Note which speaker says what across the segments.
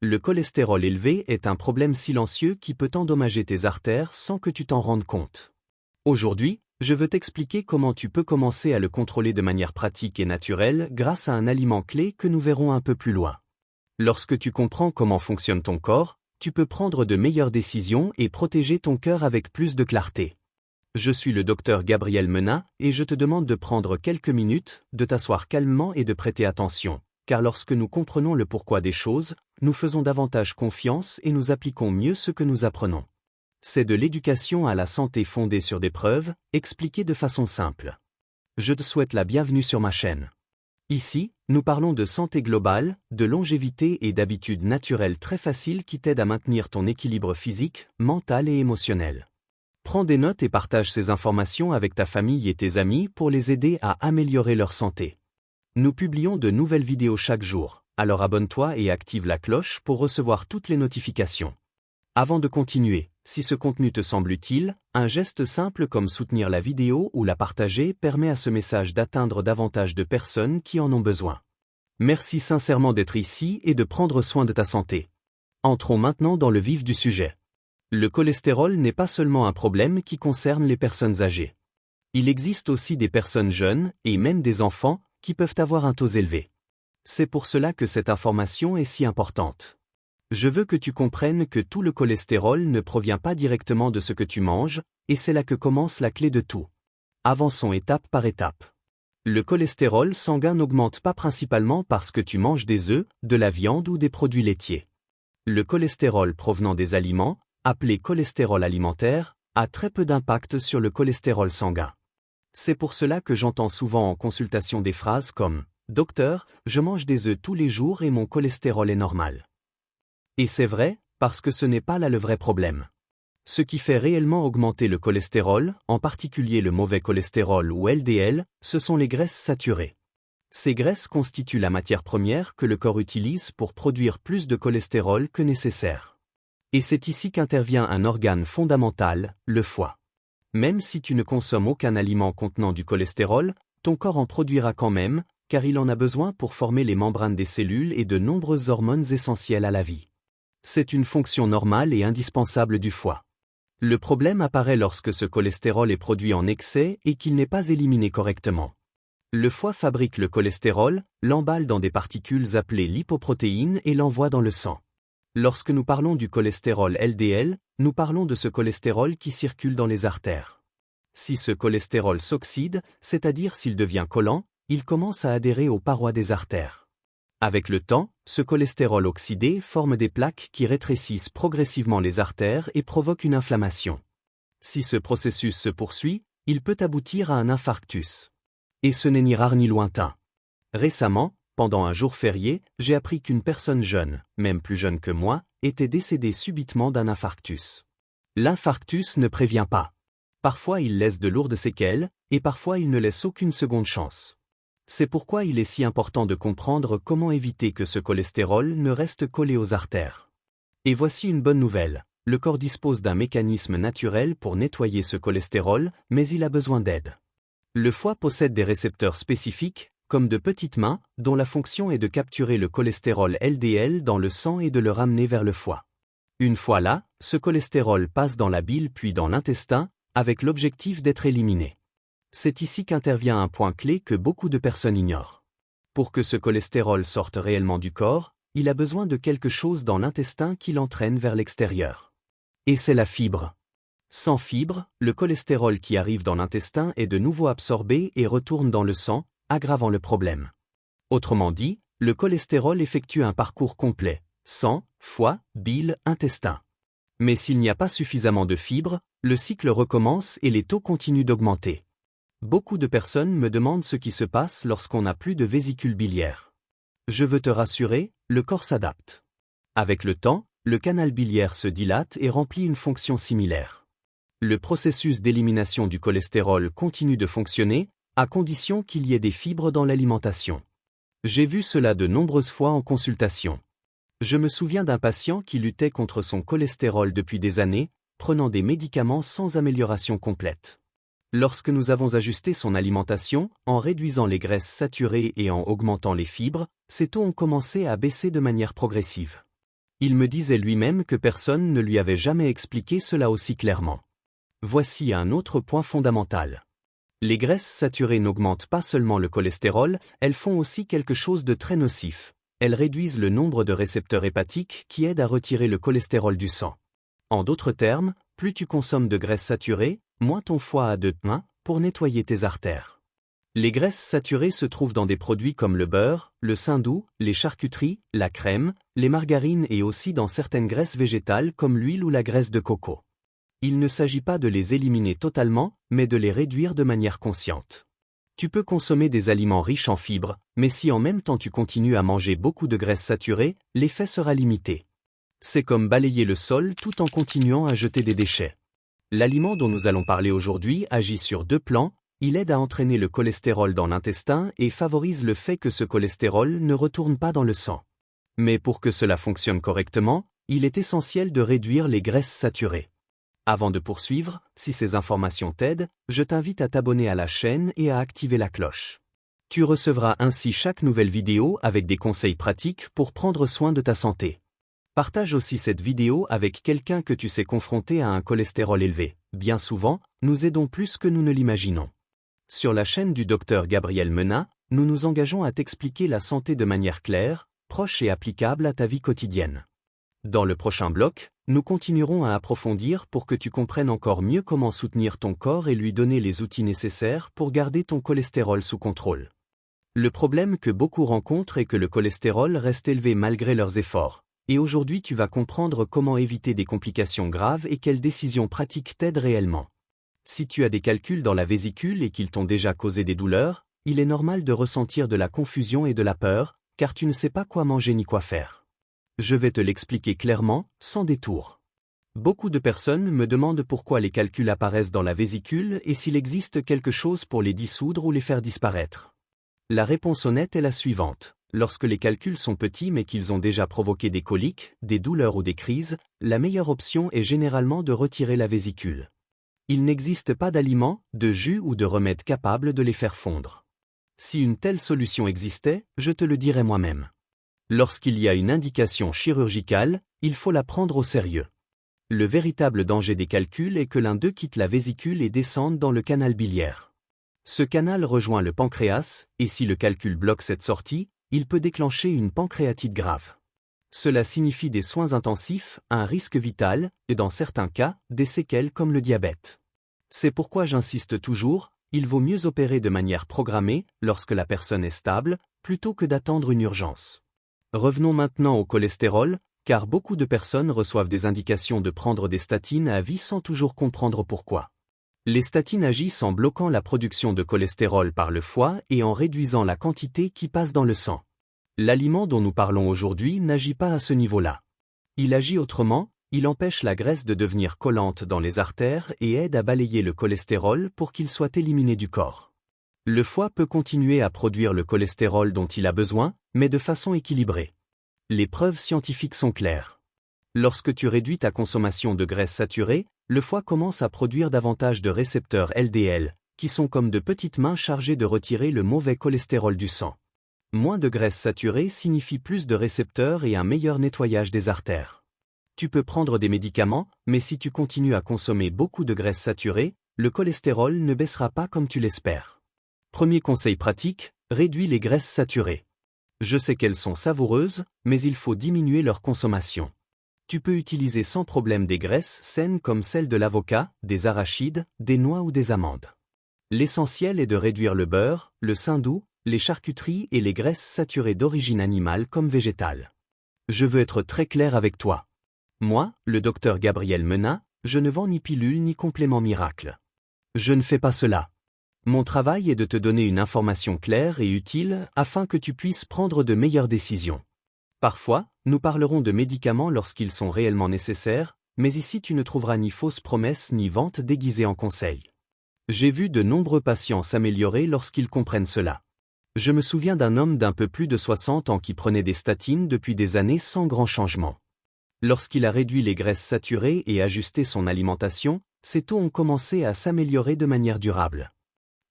Speaker 1: Le cholestérol élevé est un problème silencieux qui peut endommager tes artères sans que tu t'en rendes compte. Aujourd'hui, je veux t'expliquer comment tu peux commencer à le contrôler de manière pratique et naturelle grâce à un aliment clé que nous verrons un peu plus loin. Lorsque tu comprends comment fonctionne ton corps, tu peux prendre de meilleures décisions et protéger ton cœur avec plus de clarté. Je suis le docteur Gabriel Menat et je te demande de prendre quelques minutes, de t'asseoir calmement et de prêter attention, car lorsque nous comprenons le pourquoi des choses, nous faisons davantage confiance et nous appliquons mieux ce que nous apprenons. C'est de l'éducation à la santé fondée sur des preuves, expliquée de façon simple. Je te souhaite la bienvenue sur ma chaîne. Ici, nous parlons de santé globale, de longévité et d'habitudes naturelles très faciles qui t'aident à maintenir ton équilibre physique, mental et émotionnel. Prends des notes et partage ces informations avec ta famille et tes amis pour les aider à améliorer leur santé. Nous publions de nouvelles vidéos chaque jour, alors abonne-toi et active la cloche pour recevoir toutes les notifications. Avant de continuer, si ce contenu te semble utile, un geste simple comme soutenir la vidéo ou la partager permet à ce message d'atteindre davantage de personnes qui en ont besoin. Merci sincèrement d'être ici et de prendre soin de ta santé. Entrons maintenant dans le vif du sujet. Le cholestérol n'est pas seulement un problème qui concerne les personnes âgées. Il existe aussi des personnes jeunes, et même des enfants, qui peuvent avoir un taux élevé. C'est pour cela que cette information est si importante. Je veux que tu comprennes que tout le cholestérol ne provient pas directement de ce que tu manges, et c'est là que commence la clé de tout. Avançons étape par étape. Le cholestérol sanguin n'augmente pas principalement parce que tu manges des œufs, de la viande ou des produits laitiers. Le cholestérol provenant des aliments, appelé cholestérol alimentaire, a très peu d'impact sur le cholestérol sanguin. C'est pour cela que j'entends souvent en consultation des phrases comme « Docteur, je mange des œufs tous les jours et mon cholestérol est normal ». Et c'est vrai, parce que ce n'est pas là le vrai problème. Ce qui fait réellement augmenter le cholestérol, en particulier le mauvais cholestérol ou LDL, ce sont les graisses saturées. Ces graisses constituent la matière première que le corps utilise pour produire plus de cholestérol que nécessaire. Et c'est ici qu'intervient un organe fondamental, le foie. Même si tu ne consommes aucun aliment contenant du cholestérol, ton corps en produira quand même, car il en a besoin pour former les membranes des cellules et de nombreuses hormones essentielles à la vie. C'est une fonction normale et indispensable du foie. Le problème apparaît lorsque ce cholestérol est produit en excès et qu'il n'est pas éliminé correctement. Le foie fabrique le cholestérol, l'emballe dans des particules appelées lipoprotéines et l'envoie dans le sang. Lorsque nous parlons du cholestérol LDL, nous parlons de ce cholestérol qui circule dans les artères. Si ce cholestérol s'oxyde, c'est-à-dire s'il devient collant, il commence à adhérer aux parois des artères. Avec le temps, ce cholestérol oxydé forme des plaques qui rétrécissent progressivement les artères et provoquent une inflammation. Si ce processus se poursuit, il peut aboutir à un infarctus. Et ce n'est ni rare ni lointain. Récemment, pendant un jour férié, j'ai appris qu'une personne jeune, même plus jeune que moi, était décédée subitement d'un infarctus. L'infarctus ne prévient pas. Parfois il laisse de lourdes séquelles, et parfois il ne laisse aucune seconde chance. C'est pourquoi il est si important de comprendre comment éviter que ce cholestérol ne reste collé aux artères. Et voici une bonne nouvelle, le corps dispose d'un mécanisme naturel pour nettoyer ce cholestérol, mais il a besoin d'aide. Le foie possède des récepteurs spécifiques, comme de petites mains, dont la fonction est de capturer le cholestérol LDL dans le sang et de le ramener vers le foie. Une fois là, ce cholestérol passe dans la bile puis dans l'intestin, avec l'objectif d'être éliminé. C'est ici qu'intervient un point clé que beaucoup de personnes ignorent. Pour que ce cholestérol sorte réellement du corps, il a besoin de quelque chose dans l'intestin qui l'entraîne vers l'extérieur. Et c'est la fibre. Sans fibre, le cholestérol qui arrive dans l'intestin est de nouveau absorbé et retourne dans le sang, aggravant le problème. Autrement dit, le cholestérol effectue un parcours complet, sang, foie, bile, intestin. Mais s'il n'y a pas suffisamment de fibres, le cycle recommence et les taux continuent d'augmenter. Beaucoup de personnes me demandent ce qui se passe lorsqu'on n'a plus de vésicule biliaire. Je veux te rassurer, le corps s'adapte. Avec le temps, le canal biliaire se dilate et remplit une fonction similaire. Le processus d'élimination du cholestérol continue de fonctionner, à condition qu'il y ait des fibres dans l'alimentation. J'ai vu cela de nombreuses fois en consultation. Je me souviens d'un patient qui luttait contre son cholestérol depuis des années, prenant des médicaments sans amélioration complète. Lorsque nous avons ajusté son alimentation, en réduisant les graisses saturées et en augmentant les fibres, ses taux ont commencé à baisser de manière progressive. Il me disait lui-même que personne ne lui avait jamais expliqué cela aussi clairement. Voici un autre point fondamental. Les graisses saturées n'augmentent pas seulement le cholestérol, elles font aussi quelque chose de très nocif. Elles réduisent le nombre de récepteurs hépatiques qui aident à retirer le cholestérol du sang. En d'autres termes, plus tu consommes de graisses saturées, moins ton foie a de main pour nettoyer tes artères. Les graisses saturées se trouvent dans des produits comme le beurre, le saindoux, les charcuteries, la crème, les margarines et aussi dans certaines graisses végétales comme l'huile ou la graisse de coco. Il ne s'agit pas de les éliminer totalement, mais de les réduire de manière consciente. Tu peux consommer des aliments riches en fibres, mais si en même temps tu continues à manger beaucoup de graisses saturées, l'effet sera limité. C'est comme balayer le sol tout en continuant à jeter des déchets. L'aliment dont nous allons parler aujourd'hui agit sur deux plans, il aide à entraîner le cholestérol dans l'intestin et favorise le fait que ce cholestérol ne retourne pas dans le sang. Mais pour que cela fonctionne correctement, il est essentiel de réduire les graisses saturées. Avant de poursuivre, si ces informations t'aident, je t'invite à t'abonner à la chaîne et à activer la cloche. Tu recevras ainsi chaque nouvelle vidéo avec des conseils pratiques pour prendre soin de ta santé. Partage aussi cette vidéo avec quelqu'un que tu sais confronté à un cholestérol élevé. Bien souvent, nous aidons plus que nous ne l'imaginons. Sur la chaîne du Dr Gabriel Menat, nous nous engageons à t'expliquer la santé de manière claire, proche et applicable à ta vie quotidienne. Dans le prochain bloc, nous continuerons à approfondir pour que tu comprennes encore mieux comment soutenir ton corps et lui donner les outils nécessaires pour garder ton cholestérol sous contrôle. Le problème que beaucoup rencontrent est que le cholestérol reste élevé malgré leurs efforts. Et aujourd'hui tu vas comprendre comment éviter des complications graves et quelles décisions pratiques t'aident réellement. Si tu as des calculs dans la vésicule et qu'ils t'ont déjà causé des douleurs, il est normal de ressentir de la confusion et de la peur, car tu ne sais pas quoi manger ni quoi faire. Je vais te l'expliquer clairement, sans détour. Beaucoup de personnes me demandent pourquoi les calculs apparaissent dans la vésicule et s'il existe quelque chose pour les dissoudre ou les faire disparaître. La réponse honnête est la suivante. Lorsque les calculs sont petits mais qu'ils ont déjà provoqué des coliques, des douleurs ou des crises, la meilleure option est généralement de retirer la vésicule. Il n'existe pas d'aliment, de jus ou de remède capable de les faire fondre. Si une telle solution existait, je te le dirais moi-même. Lorsqu'il y a une indication chirurgicale, il faut la prendre au sérieux. Le véritable danger des calculs est que l'un d'eux quitte la vésicule et descende dans le canal biliaire. Ce canal rejoint le pancréas, et si le calcul bloque cette sortie, il peut déclencher une pancréatite grave. Cela signifie des soins intensifs, un risque vital, et dans certains cas, des séquelles comme le diabète. C'est pourquoi j'insiste toujours, il vaut mieux opérer de manière programmée, lorsque la personne est stable, plutôt que d'attendre une urgence. Revenons maintenant au cholestérol, car beaucoup de personnes reçoivent des indications de prendre des statines à vie sans toujours comprendre pourquoi. Les statines agissent en bloquant la production de cholestérol par le foie et en réduisant la quantité qui passe dans le sang. L'aliment dont nous parlons aujourd'hui n'agit pas à ce niveau-là. Il agit autrement, il empêche la graisse de devenir collante dans les artères et aide à balayer le cholestérol pour qu'il soit éliminé du corps. Le foie peut continuer à produire le cholestérol dont il a besoin, mais de façon équilibrée. Les preuves scientifiques sont claires. Lorsque tu réduis ta consommation de graisses saturées, le foie commence à produire davantage de récepteurs LDL, qui sont comme de petites mains chargées de retirer le mauvais cholestérol du sang. Moins de graisses saturées signifie plus de récepteurs et un meilleur nettoyage des artères. Tu peux prendre des médicaments, mais si tu continues à consommer beaucoup de graisses saturées, le cholestérol ne baissera pas comme tu l'espères. Premier conseil pratique, réduis les graisses saturées. Je sais qu'elles sont savoureuses, mais il faut diminuer leur consommation. Tu peux utiliser sans problème des graisses saines comme celles de l'avocat, des arachides, des noix ou des amandes. L'essentiel est de réduire le beurre, le saindoux, les charcuteries et les graisses saturées d'origine animale comme végétale. Je veux être très clair avec toi. Moi, le Dr Gabriel Menat, je ne vends ni pilule ni complément miracle. Je ne fais pas cela. Mon travail est de te donner une information claire et utile afin que tu puisses prendre de meilleures décisions. Parfois, nous parlerons de médicaments lorsqu'ils sont réellement nécessaires, mais ici tu ne trouveras ni fausses promesses ni ventes déguisées en conseils. J'ai vu de nombreux patients s'améliorer lorsqu'ils comprennent cela. Je me souviens d'un homme d'un peu plus de 60 ans qui prenait des statines depuis des années sans grand changement. Lorsqu'il a réduit les graisses saturées et ajusté son alimentation, ses taux ont commencé à s'améliorer de manière durable.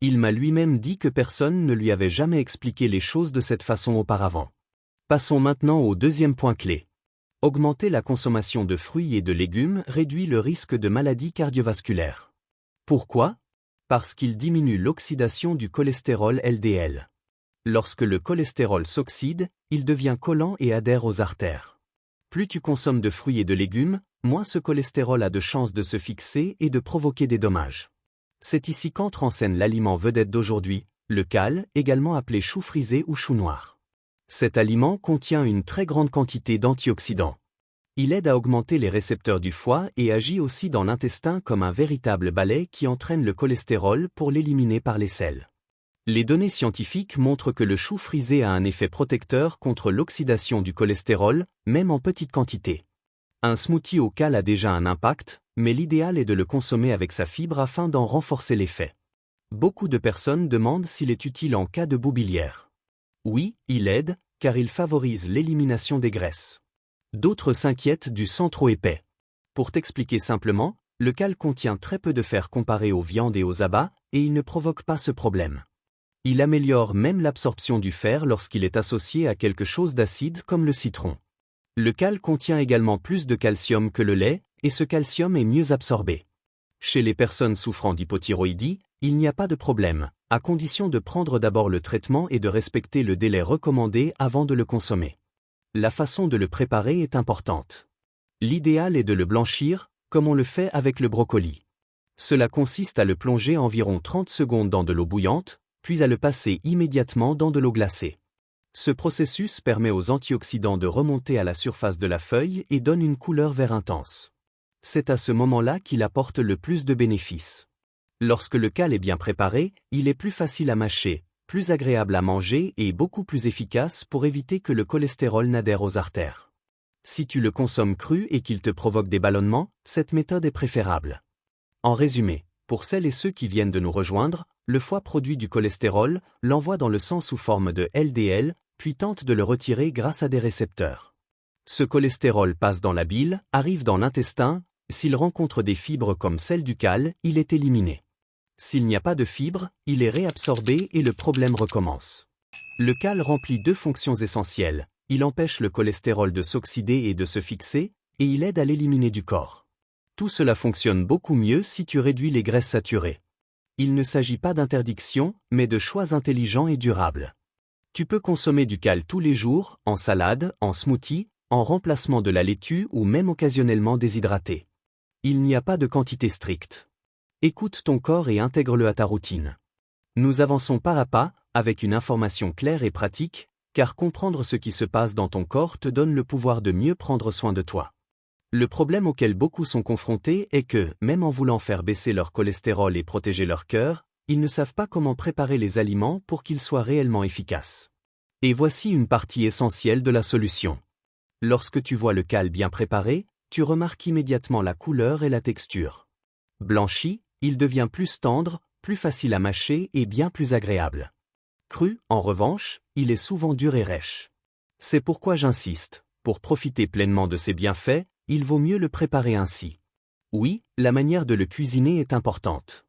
Speaker 1: Il m'a lui-même dit que personne ne lui avait jamais expliqué les choses de cette façon auparavant. Passons maintenant au deuxième point clé. Augmenter la consommation de fruits et de légumes réduit le risque de maladies cardiovasculaires. Pourquoi? Parce qu'il diminue l'oxydation du cholestérol LDL. Lorsque le cholestérol s'oxyde, il devient collant et adhère aux artères. Plus tu consommes de fruits et de légumes, moins ce cholestérol a de chances de se fixer et de provoquer des dommages. C'est ici qu'entre en scène l'aliment vedette d'aujourd'hui, le cale, également appelé chou frisé ou chou noir. Cet aliment contient une très grande quantité d'antioxydants. Il aide à augmenter les récepteurs du foie et agit aussi dans l'intestin comme un véritable balai qui entraîne le cholestérol pour l'éliminer par les selles. Les données scientifiques montrent que le chou frisé a un effet protecteur contre l'oxydation du cholestérol, même en petite quantité. Un smoothie au cale a déjà un impact, mais l'idéal est de le consommer avec sa fibre afin d'en renforcer l'effet. Beaucoup de personnes demandent s'il est utile en cas de boue biliaire. Oui, il aide, car il favorise l'élimination des graisses. D'autres s'inquiètent du sang trop épais. Pour t'expliquer simplement, le cale contient très peu de fer comparé aux viandes et aux abats, et il ne provoque pas ce problème. Il améliore même l'absorption du fer lorsqu'il est associé à quelque chose d'acide comme le citron. Le cale contient également plus de calcium que le lait, et ce calcium est mieux absorbé. Chez les personnes souffrant d'hypothyroïdie, il n'y a pas de problème, à condition de prendre d'abord le traitement et de respecter le délai recommandé avant de le consommer. La façon de le préparer est importante. L'idéal est de le blanchir, comme on le fait avec le brocoli. Cela consiste à le plonger environ 30 secondes dans de l'eau bouillante, puis à le passer immédiatement dans de l'eau glacée. Ce processus permet aux antioxydants de remonter à la surface de la feuille et donne une couleur vert intense. C'est à ce moment-là qu'il apporte le plus de bénéfices. Lorsque le cale est bien préparé, il est plus facile à mâcher, plus agréable à manger et beaucoup plus efficace pour éviter que le cholestérol n'adhère aux artères. Si tu le consommes cru et qu'il te provoque des ballonnements, cette méthode est préférable. En résumé, pour celles et ceux qui viennent de nous rejoindre, le foie produit du cholestérol, l'envoie dans le sang sous forme de LDL, puis tente de le retirer grâce à des récepteurs. Ce cholestérol passe dans la bile, arrive dans l'intestin, s'il rencontre des fibres comme celle du cale, il est éliminé. S'il n'y a pas de fibres, il est réabsorbé et le problème recommence. Le cale remplit deux fonctions essentielles, il empêche le cholestérol de s'oxyder et de se fixer, et il aide à l'éliminer du corps. Tout cela fonctionne beaucoup mieux si tu réduis les graisses saturées. Il ne s'agit pas d'interdiction, mais de choix intelligents et durables. Tu peux consommer du cale tous les jours, en salade, en smoothie, en remplacement de la laitue ou même occasionnellement déshydraté. Il n'y a pas de quantité stricte. Écoute ton corps et intègre-le à ta routine. Nous avançons pas à pas, avec une information claire et pratique, car comprendre ce qui se passe dans ton corps te donne le pouvoir de mieux prendre soin de toi. Le problème auquel beaucoup sont confrontés est que, même en voulant faire baisser leur cholestérol et protéger leur cœur, ils ne savent pas comment préparer les aliments pour qu'ils soient réellement efficaces. Et voici une partie essentielle de la solution. Lorsque tu vois le cale bien préparé, tu remarques immédiatement la couleur et la texture. Blanchi, il devient plus tendre, plus facile à mâcher et bien plus agréable. Cru, en revanche, il est souvent dur et rêche. C'est pourquoi j'insiste, pour profiter pleinement de ses bienfaits, il vaut mieux le préparer ainsi. Oui, la manière de le cuisiner est importante.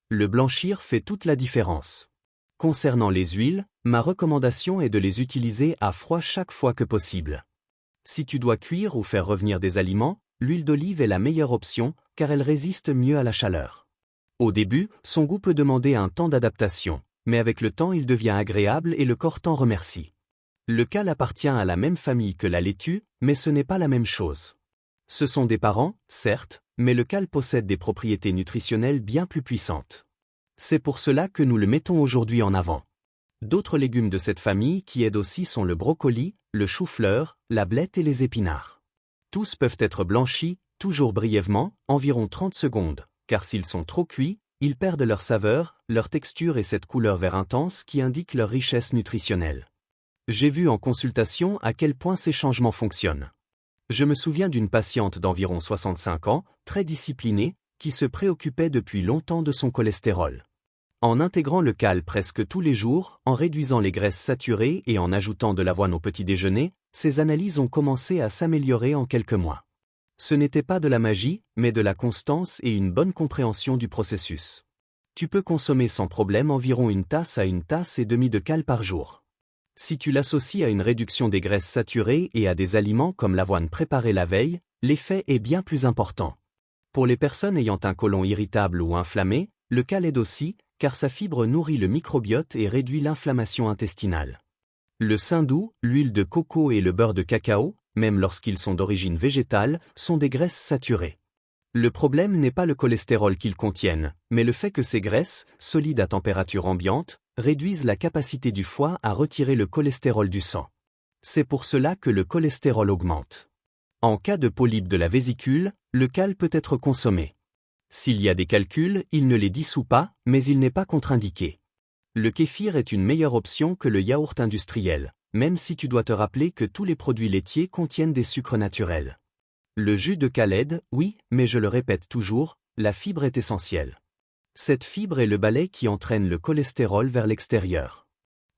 Speaker 1: Le blanchir fait toute la différence. Concernant les huiles, ma recommandation est de les utiliser à froid chaque fois que possible. Si tu dois cuire ou faire revenir des aliments, l'huile d'olive est la meilleure option, car elle résiste mieux à la chaleur. Au début, son goût peut demander un temps d'adaptation, mais avec le temps il devient agréable et le corps t'en remercie. Le cale appartient à la même famille que la laitue, mais ce n'est pas la même chose. Ce sont des parents, certes, mais le cale possède des propriétés nutritionnelles bien plus puissantes. C'est pour cela que nous le mettons aujourd'hui en avant. D'autres légumes de cette famille qui aident aussi sont le brocoli, le chou-fleur, la blette et les épinards. Tous peuvent être blanchis, toujours brièvement, environ 30 secondes. Car s'ils sont trop cuits, ils perdent leur saveur, leur texture et cette couleur vert intense qui indique leur richesse nutritionnelle. J'ai vu en consultation à quel point ces changements fonctionnent. Je me souviens d'une patiente d'environ 65 ans, très disciplinée, qui se préoccupait depuis longtemps de son cholestérol. En intégrant le cale presque tous les jours, en réduisant les graisses saturées et en ajoutant de l'avoine au petit déjeuner, ses analyses ont commencé à s'améliorer en quelques mois. Ce n'était pas de la magie, mais de la constance et une bonne compréhension du processus. Tu peux consommer sans problème environ 1 tasse à 1,5 tasses de cale par jour. Si tu l'associes à une réduction des graisses saturées et à des aliments comme l'avoine préparée la veille, l'effet est bien plus important. Pour les personnes ayant un côlon irritable ou inflammé, le cal aide aussi, car sa fibre nourrit le microbiote et réduit l'inflammation intestinale. Le saindoux, l'huile de coco et le beurre de cacao, même lorsqu'ils sont d'origine végétale, sont des graisses saturées. Le problème n'est pas le cholestérol qu'ils contiennent, mais le fait que ces graisses, solides à température ambiante, réduisent la capacité du foie à retirer le cholestérol du sang. C'est pour cela que le cholestérol augmente. En cas de polype de la vésicule, le cal peut être consommé. S'il y a des calculs, il ne les dissout pas, mais il n'est pas contre-indiqué. Le kéfir est une meilleure option que le yaourt industriel, même si tu dois te rappeler que tous les produits laitiers contiennent des sucres naturels. Le jus de cal aide, oui, mais je le répète toujours, la fibre est essentielle. Cette fibre est le balai qui entraîne le cholestérol vers l'extérieur.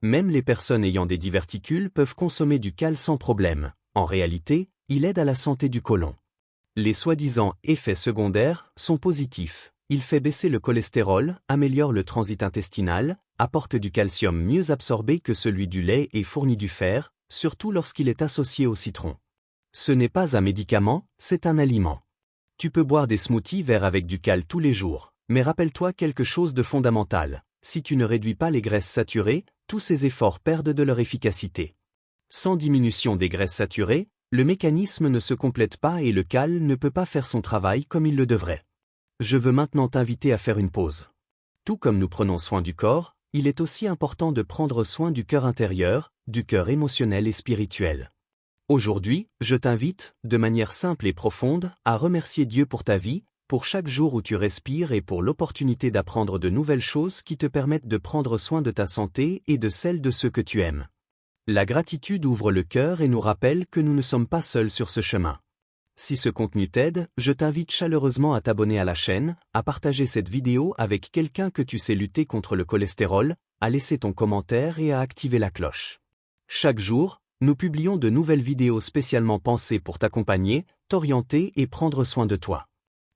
Speaker 1: Même les personnes ayant des diverticules peuvent consommer du cal sans problème. En réalité, il aide à la santé du côlon. Les soi-disant effets secondaires sont positifs. Il fait baisser le cholestérol, améliore le transit intestinal, apporte du calcium mieux absorbé que celui du lait et fournit du fer, surtout lorsqu'il est associé au citron. Ce n'est pas un médicament, c'est un aliment. Tu peux boire des smoothies verts avec du cal tous les jours, mais rappelle-toi quelque chose de fondamental. Si tu ne réduis pas les graisses saturées, tous ces efforts perdent de leur efficacité. Sans diminution des graisses saturées, le mécanisme ne se complète pas et le cal ne peut pas faire son travail comme il le devrait. Je veux maintenant t'inviter à faire une pause. Tout comme nous prenons soin du corps, il est aussi important de prendre soin du cœur intérieur, du cœur émotionnel et spirituel. Aujourd'hui, je t'invite, de manière simple et profonde, à remercier Dieu pour ta vie, pour chaque jour où tu respires et pour l'opportunité d'apprendre de nouvelles choses qui te permettent de prendre soin de ta santé et de celle de ceux que tu aimes. La gratitude ouvre le cœur et nous rappelle que nous ne sommes pas seuls sur ce chemin. Si ce contenu t'aide, je t'invite chaleureusement à t'abonner à la chaîne, à partager cette vidéo avec quelqu'un que tu sais lutter contre le cholestérol, à laisser ton commentaire et à activer la cloche. Chaque jour, nous publions de nouvelles vidéos spécialement pensées pour t'accompagner, t'orienter et prendre soin de toi.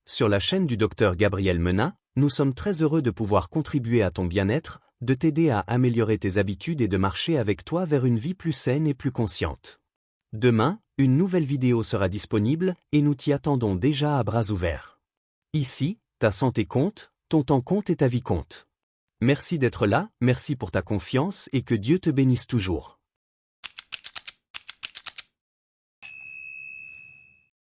Speaker 1: Sur la chaîne du Dr Gabriel Menat, nous sommes très heureux de pouvoir contribuer à ton bien-être, de t'aider à améliorer tes habitudes et de marcher avec toi vers une vie plus saine et plus consciente. Demain, une nouvelle vidéo sera disponible et nous t'y attendons déjà à bras ouverts. Ici, ta santé compte, ton temps compte et ta vie compte. Merci d'être là, merci pour ta confiance et que Dieu te bénisse toujours.